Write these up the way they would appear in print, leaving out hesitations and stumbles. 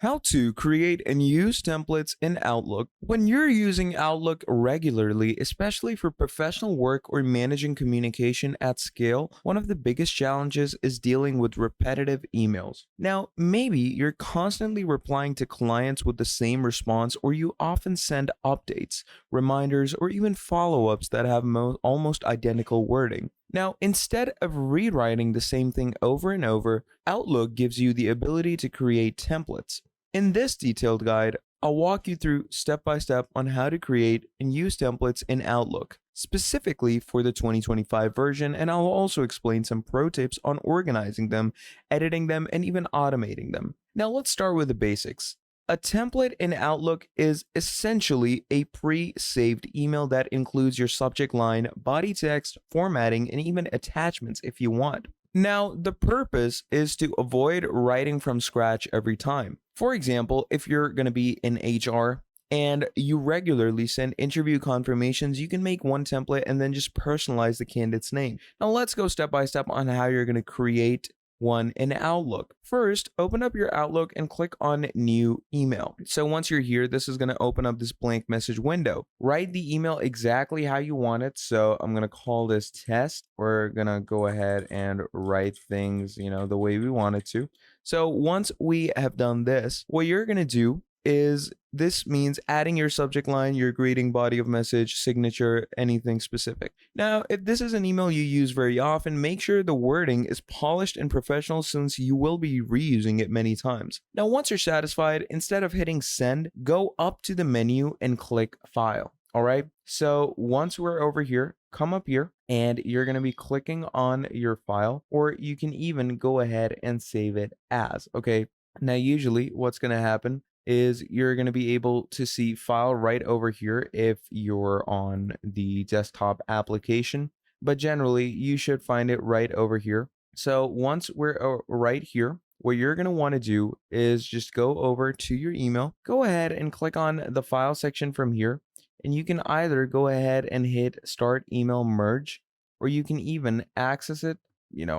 How to create and use templates in Outlook. When you're using Outlook regularly, especially for professional work or managing communication at scale, one of the biggest challenges is dealing with repetitive emails. Now, maybe you're constantly replying to clients with the same response, or you often send updates, reminders, or even follow ups that have almost identical wording. Now, instead of rewriting the same thing over and over, Outlook gives you the ability to create templates. In this detailed guide, I'll walk you through step by step on how to create and use templates in Outlook, specifically for the 2025 version, and I'll also explain some pro tips on organizing them, editing them, and even automating them. Now, let's start with the basics. A template in Outlook is essentially a pre-saved email that includes your subject line, body text, formatting, and even attachments if you want. Now, the purpose is to avoid writing from scratch every time. For example, if you're going to be in HR and you regularly send interview confirmations, you can make one template and then just personalize the candidate's name. Now, let's go step by step on how you're going to create one in Outlook. First, open up your Outlook and click on New Email. So once you're here, this is going to open up this blank message window. Write the email exactly how you want it. So I'm going to call this test. We're going to go ahead and write things, the way we want it to. So once we have done this, what you're going to do is this means adding your subject line, your greeting, body of message, signature, anything specific. Now, if this is an email you use very often, make sure the wording is polished and professional since you will be reusing it many times. Now, once you're satisfied, instead of hitting send, go up to the menu and click file. All right. So once we're over here, come up here and you're going to be clicking on your file, or you can even go ahead and save it as. Okay. Now, usually what's going to happen is you're going to be able to see file right over here if you're on the desktop application, but generally you should find it right over here. So once we're right here, what you're going to want to do is just go over to your email, go ahead and click on the file section from here, and you can either go ahead and hit start email merge, or you can even access it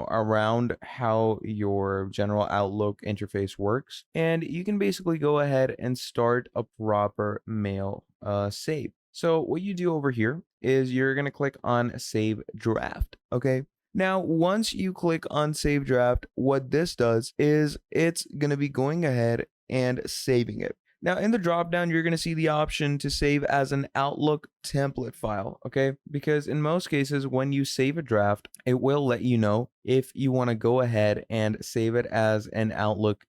around how your general Outlook interface works. And you can basically go ahead and start a proper mail save. So what you do over here is you're going to click on save draft. Okay. Now, once you click on save draft, what this does is it's going to be going ahead and saving it. Now, in the drop down, you're going to see the option to save as an Outlook template file, okay? Because in most cases, when you save a draft, it will let you know if you want to go ahead and save it as an Outlook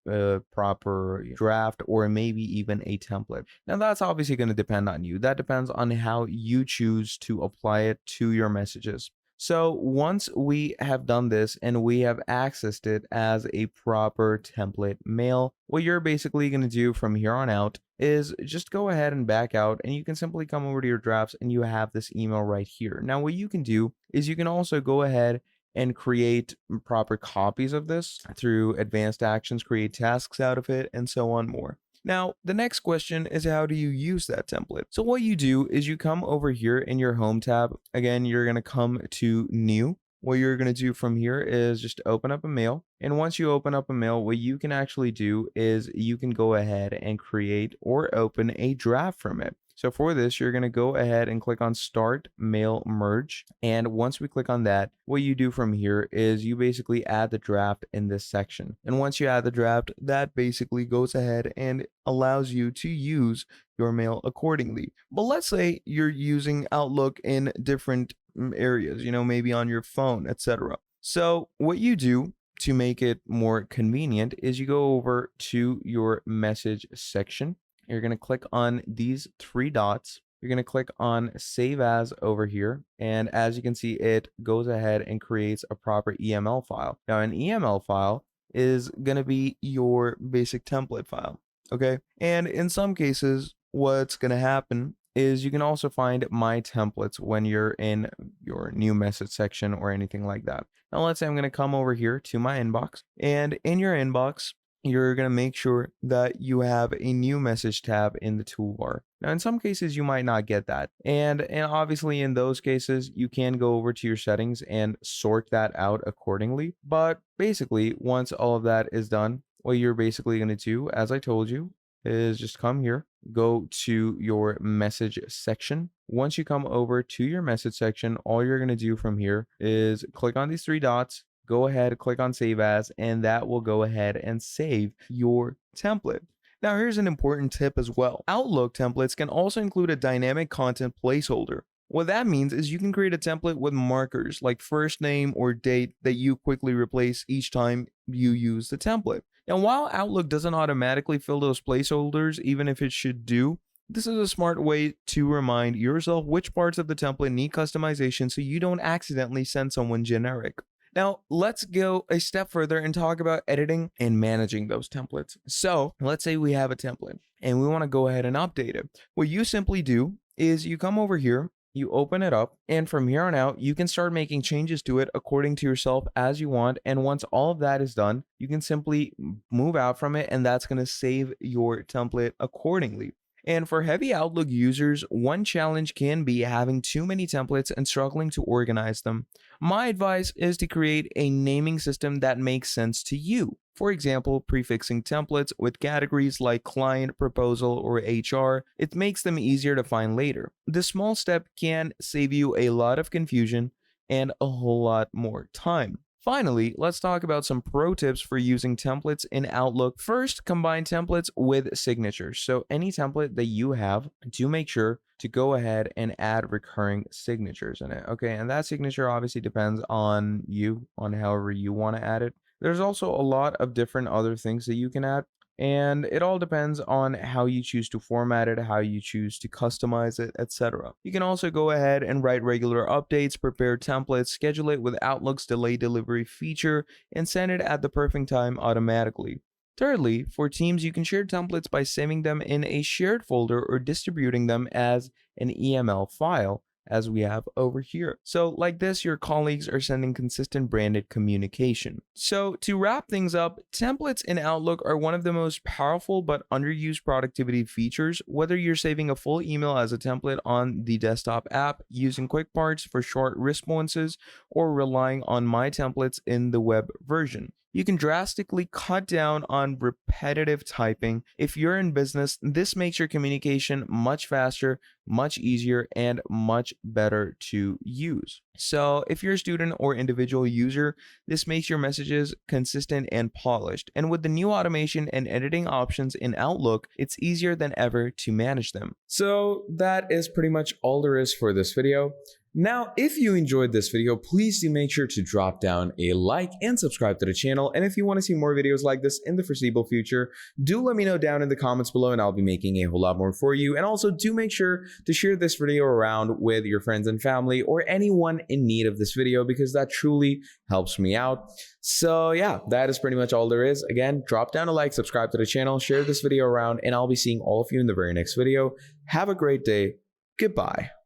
proper draft or maybe even a template. Now, that's obviously going to depend on you. That depends on how you choose to apply it to your messages. So once we have done this and we have accessed it as a proper template mail, what you're basically going to do from here on out is just go ahead and back out, and you can simply come over to your drafts and you have this email right here. Now, what you can do is you can also go ahead and create proper copies of this through advanced actions, create tasks out of it, and so on more. Now, the next question is how do you use that template? So what you do is you come over here in your home tab. Again, you're going to come to new. What you're going to do from here is just open up a mail. And once you open up a mail, what you can actually do is you can go ahead and create or open a draft from it. So for this, you're going to go ahead and click on Start Mail Merge. And once we click on that, what you do from here is you basically add the draft in this section. And once you add the draft, that basically goes ahead and allows you to use your mail accordingly. But let's say you're using Outlook in different areas, maybe on your phone, etc. So what you do to make it more convenient is you go over to your message section. You're going to click on these three dots. You're going to click on save as over here. And as you can see, it goes ahead and creates a proper EML file. Now, an EML file is going to be your basic template file. Okay. And in some cases, what's going to happen is you can also find my templates when you're in your new message section or anything like that. Now, let's say I'm going to come over here to my inbox, and in your inbox, you're going to make sure that you have a new message tab in the toolbar. Now, in some cases, you might not get that. And obviously, in those cases, you can go over to your settings and sort that out accordingly. But basically, once all of that is done, what you're basically going to do, as I told you, is just come here, go to your message section. Once you come over to your message section, all you're going to do from here is click on these three dots, go ahead, click on save as, and that will go ahead and save your template. Now, here's an important tip as well. Outlook templates can also include a dynamic content placeholder. What that means is you can create a template with markers like first name or date that you quickly replace each time you use the template. Now, while Outlook doesn't automatically fill those placeholders, even if it should do, this is a smart way to remind yourself which parts of the template need customization so you don't accidentally send someone generic. Now, let's go a step further and talk about editing and managing those templates. So, let's say we have a template and we want to go ahead and update it. What you simply do is you come over here, you open it up, and from here on out, you can start making changes to it according to yourself as you want. And once all of that is done, you can simply move out from it, and that's going to save your template accordingly. And for heavy Outlook users, one challenge can be having too many templates and struggling to organize them. My advice is to create a naming system that makes sense to you. For example, prefixing templates with categories like client, proposal, or HR. It makes them easier to find later. This small step can save you a lot of confusion and a whole lot more time. Finally, let's talk about some pro tips for using templates in Outlook. First, combine templates with signatures. So any template that you have, do make sure to go ahead and add recurring signatures in it. Okay, and that signature obviously depends on you, on however you want to add it. There's also a lot of different other things that you can add, and it all depends on how you choose to format it, how you choose to customize it, etc. You can also go ahead and write regular updates, prepare templates, schedule it with Outlook's delay delivery feature, and send it at the perfect time automatically. Thirdly, for teams, you can share templates by saving them in a shared folder or distributing them as an EML file, as we have over here. So like this, your colleagues are sending consistent branded communication. So to wrap things up, templates in Outlook are one of the most powerful but underused productivity features. Whether you're saving a full email as a template on the desktop app, using quick parts for short responses, or relying on My Templates in the web version, you can drastically cut down on repetitive typing. If you're in business, this makes your communication much faster, much easier, and much better to use. So if you're a student or individual user, this makes your messages consistent and polished. And with the new automation and editing options in Outlook, it's easier than ever to manage them. So that is pretty much all there is for this video. Now, if you enjoyed this video, please do make sure to drop down a like and subscribe to the channel. And if you want to see more videos like this in the foreseeable future, do let me know down in the comments below and I'll be making a whole lot more for you. And also do make sure to share this video around with your friends and family or anyone in need of this video, because that truly helps me out. So yeah, that is pretty much all there is. Again, drop down a like, subscribe to the channel, share this video around, and I'll be seeing all of you in the very next video. Have a great day. Goodbye.